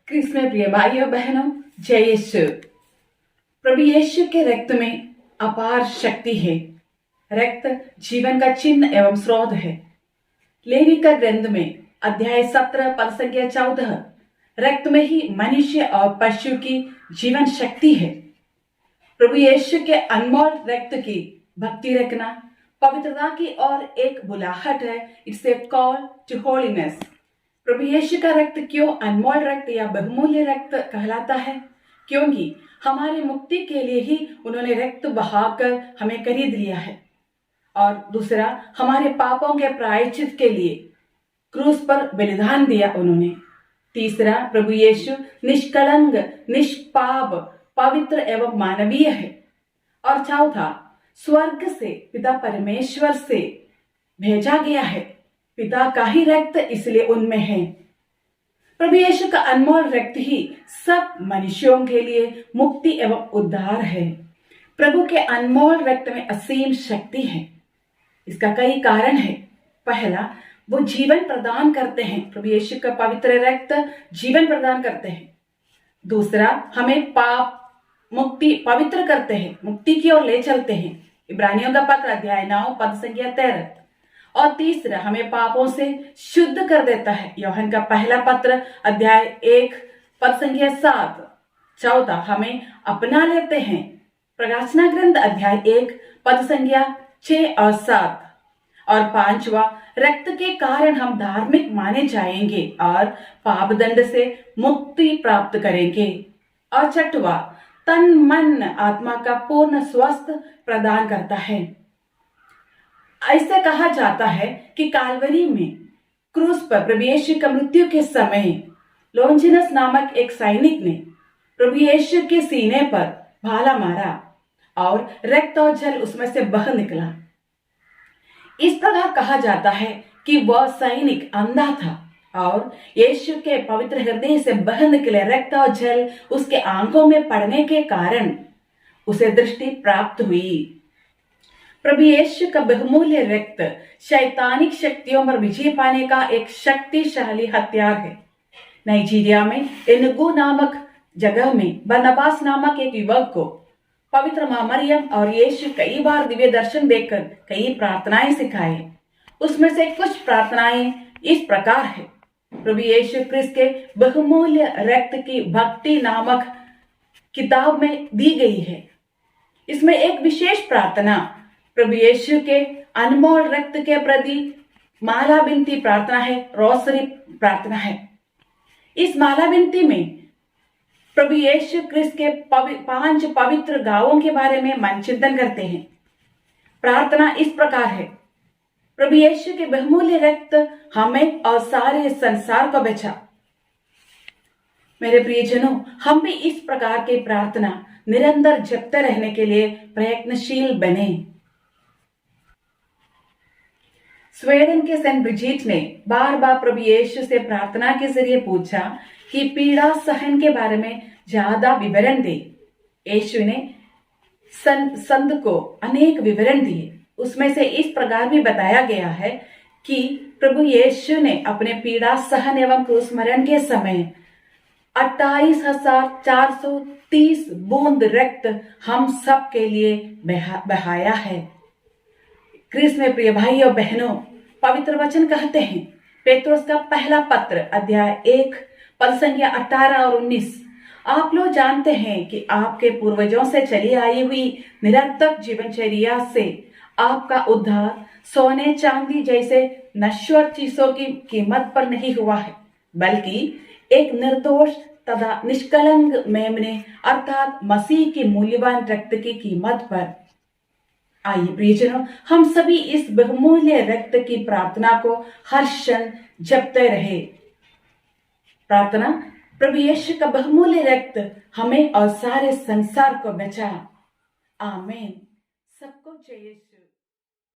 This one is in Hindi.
क्रिस में प्रिय भाइयों बहनों, जय यीशु। प्रभु यीशु के रक्त में अपार शक्ति है। रक्त जीवन का चिन्ह एवं स्रोत है। लेवी का ग्रंथ में अध्याय 17 पद संख्या 14, रक्त में ही मनुष्य और पशु की जीवन शक्ति है। प्रभु यीशु के अनमोल रक्त की भक्ति रखना पवित्रता की और एक बुलाहट है। It's a call to holiness. प्रभु यीशु का रक्त क्यों अनमोल रक्त या बहुमूल्य रक्त कहलाता है? क्योंकि हमारी मुक्ति के लिए ही उन्होंने रक्त बहाकर हमें खरीद लिया है। और दूसरा, हमारे पापों के प्रायश्चित के लिए क्रूस पर बलिदान दिया उन्होंने। तीसरा, प्रभु यीशु निष्कलंक, निष्पाप, पवित्र एवं मानवीय है। और चौथा, स्वर्ग से पिता परमेश्वर से भेजा गया है। पिता का ही रक्त इसलिए उनमें है। प्रभु यीशु का अनमोल रक्त ही सब मनुष्यों के लिए मुक्ति एवं उद्धार है। प्रभु के अनमोल रक्त में असीम शक्ति है। इसका कई कारण है। पहला, वो जीवन प्रदान करते हैं। प्रभु यीशु का पवित्र रक्त जीवन प्रदान करते हैं। दूसरा, हमें पाप मुक्ति पवित्र करते हैं, मुक्ति की ओर ले चलते हैं। इब्रानियों का पत्र अध्याय 9 पद संख्या 13। और तीसरा, हमें पापों से शुद्ध कर देता है। यूहन्ना का पहला पत्र अध्याय 1 पद संख्या 7। चौथा, हमें अपना लेते हैं। प्रकाशना ग्रंथ अध्याय 1 पद संख्या 6 और 7। और पांचवा, रक्त के कारण हम धार्मिक माने जाएंगे और पाप दंड से मुक्ति प्राप्त करेंगे। और छठवा, तन मन आत्मा का पूर्ण स्वस्थ प्रदान करता है। ऐसे कहा जाता है कि काल्वरी में क्रूस पर प्रभु यीशु का मृत्यु के समय लोंजिनस नामक एक सैनिक ने प्रभु यीशु के सीने पर भाला मारा और रक्त और जल उसमें से बह निकला। इस प्रकार कहा जाता है कि वह सैनिक अंधा था और यीशु के पवित्र हृदय से बह निकले रक्त और जल उसके आंखों में पड़ने के कारण उसे दृष्टि प्राप्त हुई। प्रभु यीशु का बहुमूल्य रक्त शैतानिक शक्तियों पर विजय पाने का एक शक्तिशाली हथियार है। नाइजीरिया में एनुगु नामक जगह में बरनबास नामक एक युवक को पवित्र मां मरियम और यीशु कई बार दिव्य दर्शन देकर कई प्रार्थनाएं सिखाए। उसमें से कुछ प्रार्थनाएं इस प्रकार है। प्रभु यीशु क्रिस्त के बहुमूल्य रक्त की भक्ति नामक किताब में दी गई है। इसमें एक विशेष प्रार्थना प्रभु यीशु के अनमोल रक्त के प्रति माला बिनती प्रार्थना है, रोसरी प्रार्थना है। इस माला बिनती में प्रभु यीशु क्रिस्त के 5 पवित्र गांवों के बारे में मन चिंतन करते हैं। प्रार्थना इस प्रकार है। प्रभु यीशु के बहुमूल्य रक्त हमें और सारे संसार को बचा। मेरे प्रियजनों, हम भी इस प्रकार की प्रार्थना निरंतर जपते रहने के लिए प्रयत्नशील बने। स्वीडन के सेंट ब्रिजिट ने बार बार प्रभु यीशु से प्रार्थना के जरिए पूछा कि पीड़ा सहन के बारे में ज्यादा विवरण दे। यीशु ने संत को अनेक विवरण दिए। उसमें से इस प्रकार भी बताया गया है कि प्रभु यीशु ने अपने पीड़ा सहन एवं क्रूस मरण के समय 28,430 बूंद रक्त हम सब के लिए बहाया है। क्रिस में प्रिय भाइयों बहनों, पवित्र वचन कहते हैं, पेत्रोस का पहला पत्र अध्याय 1 पद संख्या 18 और 19, आप लोग जानते हैं कि आपके पूर्वजों से चली आई हुई निरंतर जीवनचर्या से आपका उद्धार सोने चांदी जैसे नश्वर चीजों की कीमत पर नहीं हुआ है, बल्कि एक निर्दोष तथा निष्कलंक मेमने अर्थात मसीह की मूल्यवान रक्त की कीमत पर। आइए प्रियजनों, हम सभी इस बहुमूल्य रक्त की प्रार्थना को हर क्षण जपते रहे। प्रार्थना, प्रभु यीशु का बहुमूल्य रक्त हमें और सारे संसार को बचा। आमीन। सबको जय यीशु।